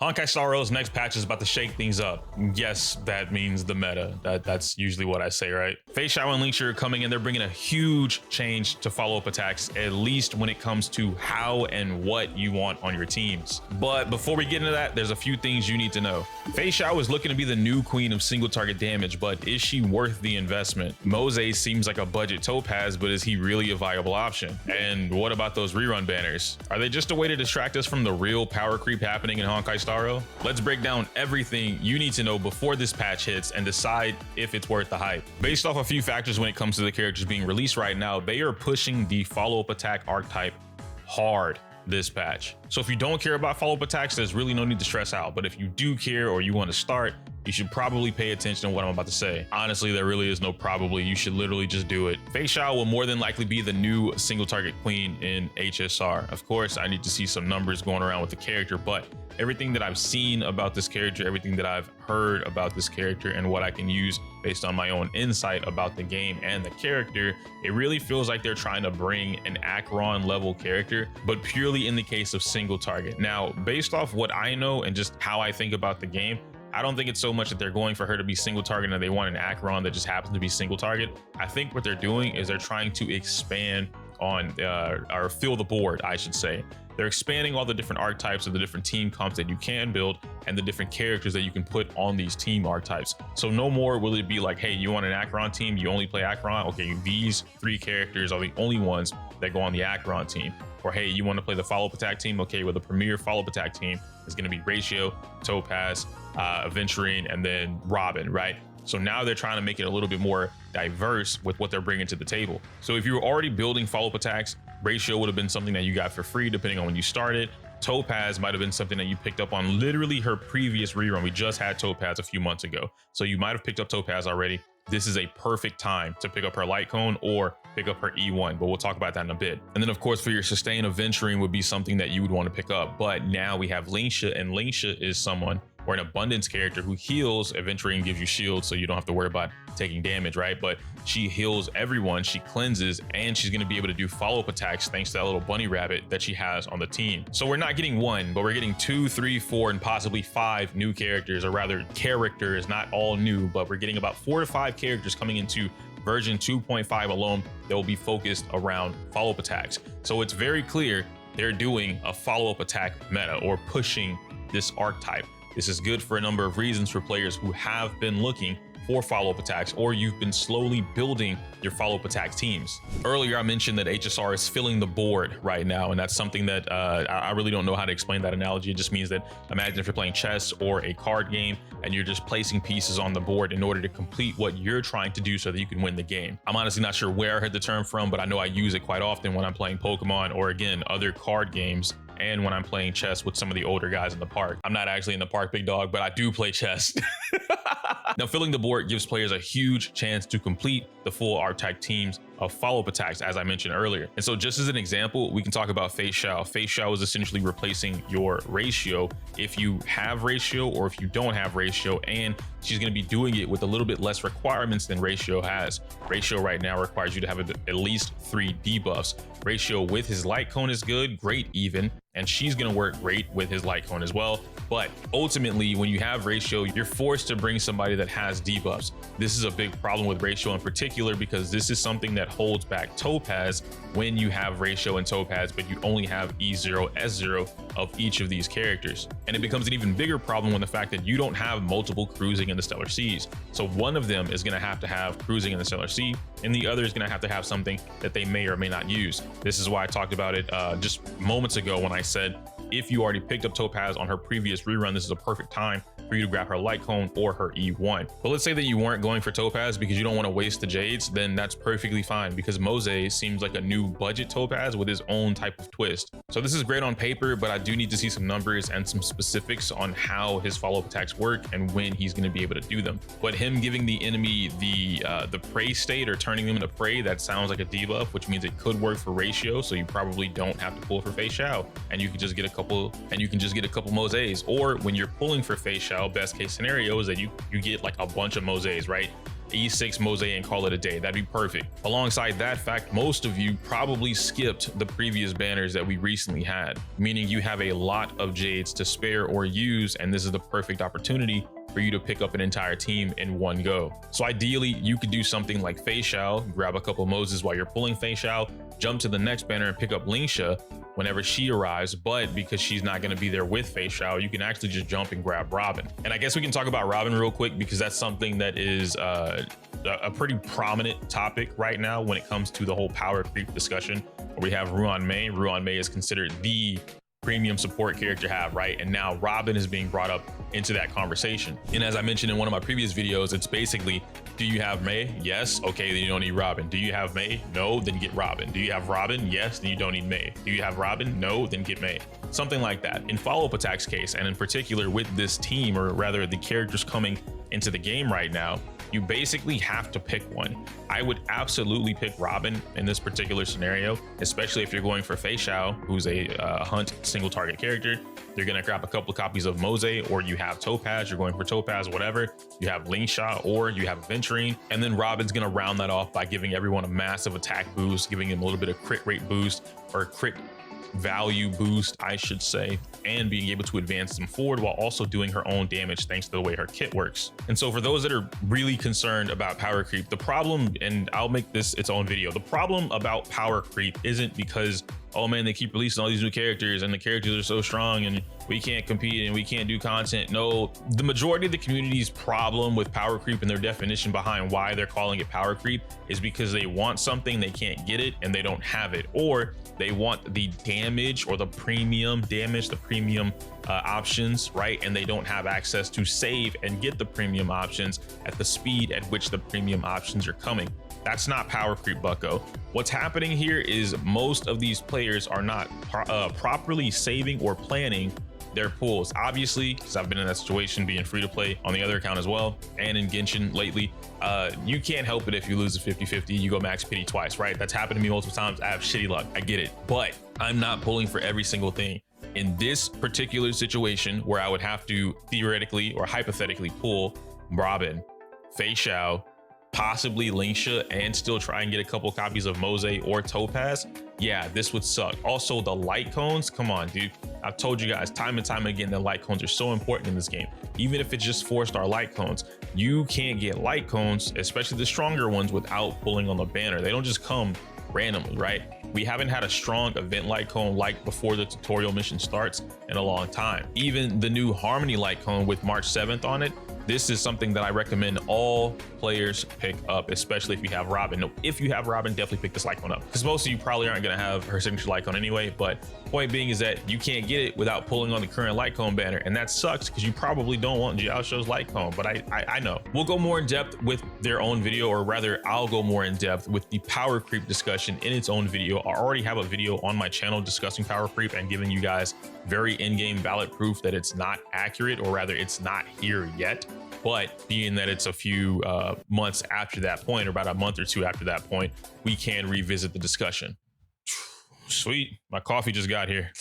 Honkai Star Rail's next patch is about to shake things up. Yes, that means the meta. That's usually what I say, right? Feixiao and Lingsha are coming in. They're bringing a huge change to follow-up attacks, at least when it comes to how and what you want on your teams. But before we get into that, there's a few things you need to know. Feixiao is looking to be the new queen of single target damage, but is she worth the investment? Moze seems like a budget topaz, but is he really a viable option? And what about those rerun banners? Are they just a way to distract us from the real power creep happening in Honkai Star Rail? Let's break down everything you need to know before this patch hits and decide if it's worth the hype. Based off a few factors when it comes to the characters being released right now, they are pushing the follow-up attack archetype hard this patch. So if you don't care about follow-up attacks, there's really no need to stress out. But if you do care or you want to start, you should probably pay attention to what I'm about to say. Honestly, there really is no probably. You should literally just do it. Feixiao will more than likely be the new single target queen in HSR. Of course, I need to see some numbers going around with the character, but everything that I've seen about this character, everything that I've heard about this character, and what I can use based on my own insight about the game and the character, it really feels like they're trying to bring an Acheron level character, but purely in the case of single target. Now, based off what I know and just how I think about the game, I don't think it's so much that they're going for her to be single target and they want an Acheron that just happens to be single target. I think what they're doing is they're trying to expand on, or fill the board, I should say. They're expanding all the different archetypes of the different team comps that you can build and the different characters that you can put on these team archetypes. So no more will it be like, hey, you want an Acheron team, you only play Acheron? Okay, these 3 characters are the only ones that go on the Acheron team. Or hey, you want to play the follow-up attack team? Okay, well, the premier follow-up attack team is going to be Ratio, Topaz, Aventurine, and then Robin, right? So now they're trying to make it a little bit more diverse with what they're bringing to the table. So if you were already building follow-up attacks, Ratio would have been something that you got for free depending on when you started. Topaz might have been something that you picked up on literally her previous rerun. We just had Topaz a few months ago. So you might have picked up Topaz already. This is a perfect time to pick up her light cone or pick up her E1, but we'll talk about that in a bit. And then of course for your sustain, Aventurine would be something that you would want to pick up. But now we have Lingsha, and Lingsha is someone, or an abundance character, who heals. Aventurine gives you shield, so you don't have to worry about taking damage, right? But she heals everyone, she cleanses, and she's going to be able to do follow-up attacks thanks to that little bunny rabbit that she has on the team. So we're not getting 1, but we're getting 2, 3, 4, and possibly 5 new characters, or rather characters, not all new, but we're getting about 4 to 5 characters coming into version 2.5 alone that will be focused around follow-up attacks. So it's very clear they're doing a follow-up attack meta, or pushing this archetype. This is good for a number of reasons for players who have been looking for follow-up attacks, or you've been slowly building your follow-up attack teams. Earlier, I mentioned that HSR is filling the board right now, and that's something that I really don't know how to explain that analogy. It just means that, imagine if you're playing chess or a card game and you're just placing pieces on the board in order to complete what you're trying to do so that you can win the game. I'm honestly not sure where I heard the term from, but I know I use it quite often when I'm playing Pokemon, or again, other card games, and when I'm playing chess with some of the older guys in the park. I'm not actually in the park, big dog, but I do play chess. Now, filling the board gives players a huge chance to complete the full archetype teams of follow-up attacks, as I mentioned earlier. And so just as an example, we can talk about Feixiao. Feixiao is essentially replacing your Ratio if you have Ratio or if you don't have Ratio, and she's going to be doing it with a little bit less requirements than Ratio has. Ratio right now requires you to have at least 3 debuffs. Ratio with his light cone is good, great even, and she's going to work great with his light cone as well. But ultimately, when you have Ratio, you're forced to bring somebody that has debuffs. This is a big problem with Ratio in particular, because this is something that holds back Topaz when you have Ratio and Topaz, but you only have E0, S0 of each of these characters. And it becomes an even bigger problem when the fact that you don't have multiple cruising in the Stellar Seas. So one of them is going to have cruising in the Stellar Sea, and the other is going to have something that they may or may not use. This is why I talked about it just moments ago when I said, if you already picked up Topaz on her previous rerun, this is a perfect time for you to grab her light cone or her E1. But let's say that you weren't going for Topaz because you don't want to waste the Jades, then that's perfectly fine, because Moze seems like a new budget Topaz with his own type of twist. So this is great on paper, but I do need to see some numbers and some specifics on how his follow-up attacks work and when he's going to be able to do them. But him giving the enemy the prey state, or turning them into prey, that sounds like a debuff, which means it could work for Ratio, so you probably don't have to pull for Feixiao, and you can just get a couple Mozes. Or when you're pulling for Feixiao, best case scenario is that you get like a bunch of Mozes, right? E6 Moze and call it a day. That'd be perfect. Alongside that fact, most of you probably skipped the previous banners that we recently had, meaning you have a lot of Jades to spare or use, and this is the perfect opportunity for you to pick up an entire team in one go. So ideally, you could do something like Feixiao, grab a couple Mozes while you're pulling Feixiao, jump to the next banner and pick up Lingsha whenever she arrives, but because she's not going to be there with Feixiao, you can actually just jump and grab Robin. And I guess we can talk about Robin real quick because that's something that is a pretty prominent topic right now when it comes to the whole power creep discussion. We have Ruan Mei. Ruan Mei is considered the premium support character to have, right? And now Robin is being brought up into that conversation. And as I mentioned in one of my previous videos, it's basically, do you have Mei? Yes. Okay, then you don't need Robin. Do you have Mei? No, then get Robin. Do you have Robin? Yes, then you don't need Mei. Do you have Robin? No, then get Mei. Something like that. In follow-up attacks case, and in particular with this team, or rather the characters coming into the game right now, you basically have to pick one. I would absolutely pick Robin in this particular scenario, especially if you're going for Feixiao, who's a hunt single target character. You're gonna grab a couple of copies of Moze, or you have Topaz, you're going for Topaz, whatever. You have Lingsha, or you have Venturine, and then Robin's gonna round that off by giving everyone a massive attack boost, giving them a little bit of crit rate boost, or crit value boost, I should say, and being able to advance them forward while also doing her own damage thanks to the way her kit works. And so for those that are really concerned about power creep, the problem, and I'll make this its own video, the problem about power creep isn't because, oh man, they keep releasing all these new characters and the characters are so strong and we can't compete and we can't do content. No, the majority of the community's problem with power creep and their definition behind why they're calling it power creep is because they want something, they can't get it, and they don't have it, or they want the damage or the premium damage, the premium options, right? And they don't have access to save and get the premium options at the speed at which the premium options are coming. That's not power creep, bucko. What's happening here is most of these players are not properly saving or planning their pools. Obviously, because I've been in that situation being free to play on the other account as well, and in Genshin lately, you can't help it if you lose a 50-50, you go max pity twice, right? That's happened to me multiple times. I have shitty luck, I get it, but I'm not pulling for every single thing. In this particular situation where I would have to theoretically or hypothetically pull Robin, Feixiao, possibly Lingsha, and still try and get a couple copies of Moze or Topaz, yeah, this would suck. Also, the light cones, come on, dude. I've told you guys time and time again that light cones are so important in this game. Even if it's just 4-star light cones, you can't get light cones, especially the stronger ones, without pulling on the banner. They don't just come randomly, right? We haven't had a strong event light cone like before the tutorial mission starts in a long time. Even the new Harmony light cone with March 7th on it, this is something that I recommend all players pick up, especially if you have Robin. No, if you have Robin, definitely pick this light cone up, because most of you probably aren't going to have her signature light cone anyway. But point being is that you can't get it without pulling on the current light cone banner, and that sucks because you probably don't want Jiaosho's light cone. But I know we'll go more in depth with their own video, or rather I'll go more in depth with the power creep discussion in its own video. I already have a video on my channel discussing power creep and giving you guys very in-game valid proof that it's not accurate, or rather it's not here yet. But being that it's a few months after that point, or about a month or two after that point, we can revisit the discussion. Sweet, my coffee just got here.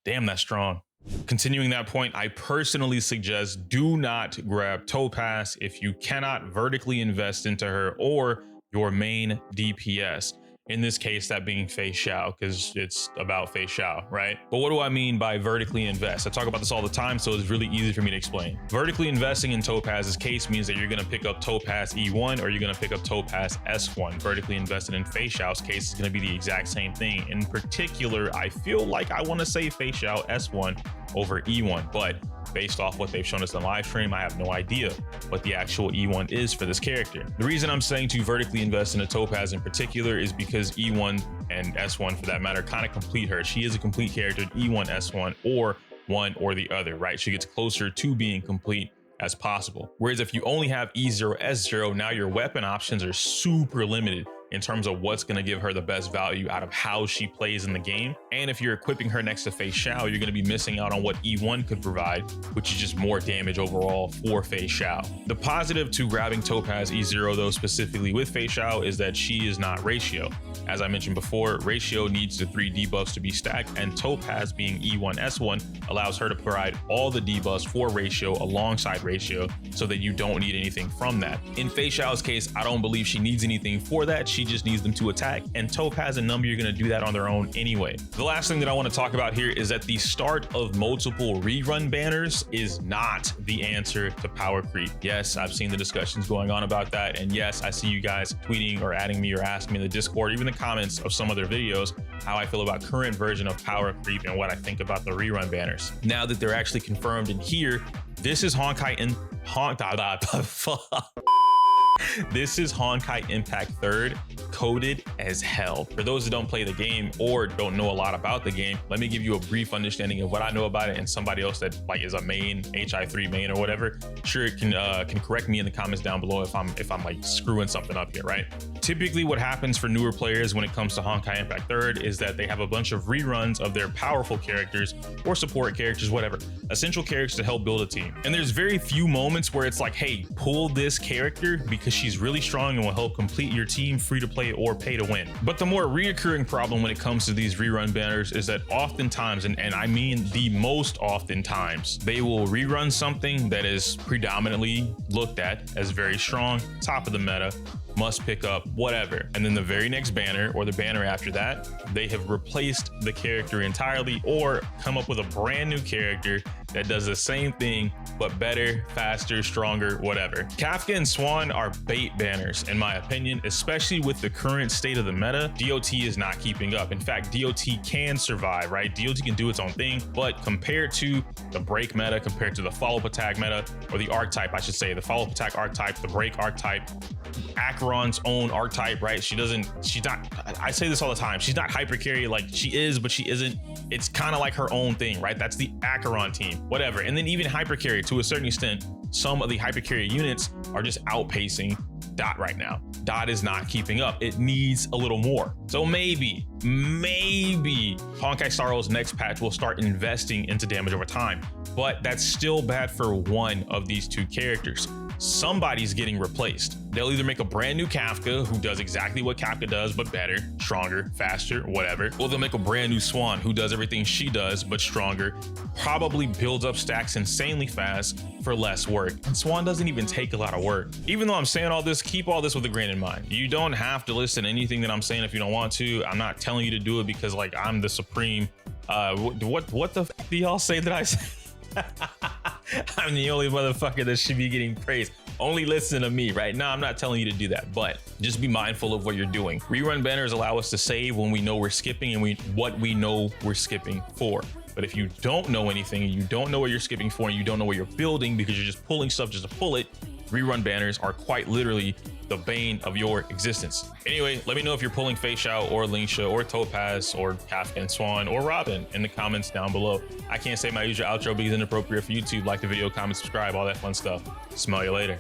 Damn, that's strong. Continuing that point, I personally suggest do not grab Topaz if you cannot vertically invest into her or your main DPS. In this case, that being Feixiao, because it's about Feixiao, right? But what do I mean by vertically invest? I talk about this all the time, so it's really easy for me to explain. Vertically investing in Topaz's case means that you're going to pick up Topaz E1 or you're going to pick up Topaz S1. Vertically invested in Feixiao's case is going to be the exact same thing. In particular, I feel like I want to say Feixiao S1 over E1, but based off what they've shown us on live stream, I have no idea what the actual E1 is for this character. The reason I'm saying to vertically invest in a Topaz in particular is because E1 and S1 for that matter kind of complete her. She is a complete character, E1, S1, or one or the other, right? She gets closer to being complete as possible. Whereas if you only have E0, S0, now your weapon options are super limited. in terms of what's going to give her the best value out of how she plays in the game. And if you're equipping her next to Feixiao, you're going to be missing out on what E1 could provide, which is just more damage overall for Feixiao. The positive to grabbing Topaz E0 though, specifically with Feixiao, is that she is not Ratio. As I mentioned before, Ratio needs the 3 debuffs to be stacked, and Topaz being E1 S1 allows her to provide all the debuffs for Ratio alongside Ratio, so that you don't need anything from that. In Feixiao's case, I don't believe she needs anything for that. She just needs them to attack, and Topaz and Number, you're going to do that on their own anyway. The last thing that I want to talk about here is that the start of multiple rerun banners is not the answer to power creep. Yes, I've seen the discussions going on about that, and yes, I see you guys tweeting or adding me or asking me in the Discord, even the comments of some of their videos, how I feel about current version of power creep and what I think about the rerun banners. Now that they're actually confirmed in here, this is Honkai in This is Honkai Impact 3rd, coded as hell. For those that don't play the game or don't know a lot about the game, let me give you a brief understanding of what I know about it, and somebody else that like is a main HI3 main or whatever, sure can correct me in the comments down below if I'm like screwing something up here, right? Typically what happens for newer players when it comes to Honkai Impact 3rd is that they have a bunch of reruns of their powerful characters or support characters, whatever, essential characters to help build a team. And there's very few moments where it's like, hey, pull this character because she's really strong and will help complete your team free to play or pay to win. But the more reoccurring problem when it comes to these rerun banners is that oftentimes, and I mean the most oftentimes, they will rerun something that is predominantly looked at as very strong, top of the meta, must pick up, whatever. And then the very next banner or the banner after that, they have replaced the character entirely or come up with a brand new character that does the same thing, but better, faster, stronger, whatever. Kafka and Swan are bait banners, in my opinion, especially with the current state of the meta. DOT is not keeping up. In fact, DOT can survive, right? DOT can do its own thing, but compared to the break meta, compared to the follow-up attack meta, or the archetype, I should say, the follow-up attack archetype, the break archetype, Acheron's own archetype, right? She's not, I say this all the time, she's not hyper carry, like she is, but she isn't. It's kind of like her own thing, right? That's the Acheron team, whatever. And then even hyper carry to a certain extent, some of the hyper carry units are just outpacing Dot right now. Dot is not keeping up. It needs a little more. So maybe Honkai Star Rail's next patch will start investing into damage over time, but that's still bad for one of these two characters. Somebody's getting replaced. They'll either make a brand new Kafka who does exactly what Kafka does, but better, stronger, faster, whatever. Or they'll make a brand new Swan who does everything she does, but stronger, probably builds up stacks insanely fast for less work. And Swan doesn't even take a lot of work. Even though I'm saying all this, keep all this with a grain in mind. You don't have to listen to anything that I'm saying if you don't want to. I'm not telling you to do it because like I'm the supreme. What the f do y'all say that I say? I'm the only motherfucker that should be getting praised. Only listen to me, right? No, I'm not telling you to do that, but just be mindful of what you're doing. Rerun banners allow us to save when we know we're skipping and what we know we're skipping for. But if you don't know anything and you don't know what you're skipping for and you don't know what you're building because you're just pulling stuff just to pull it, rerun banners are quite literally the bane of your existence. Anyway, let me know if you're pulling Feixiao or Lingsha or Topaz or Kafka and Swan or Robin in the comments down below. I can't say my usual outro because it's inappropriate for YouTube. Like the video, comment, subscribe, all that fun stuff. Smell you later.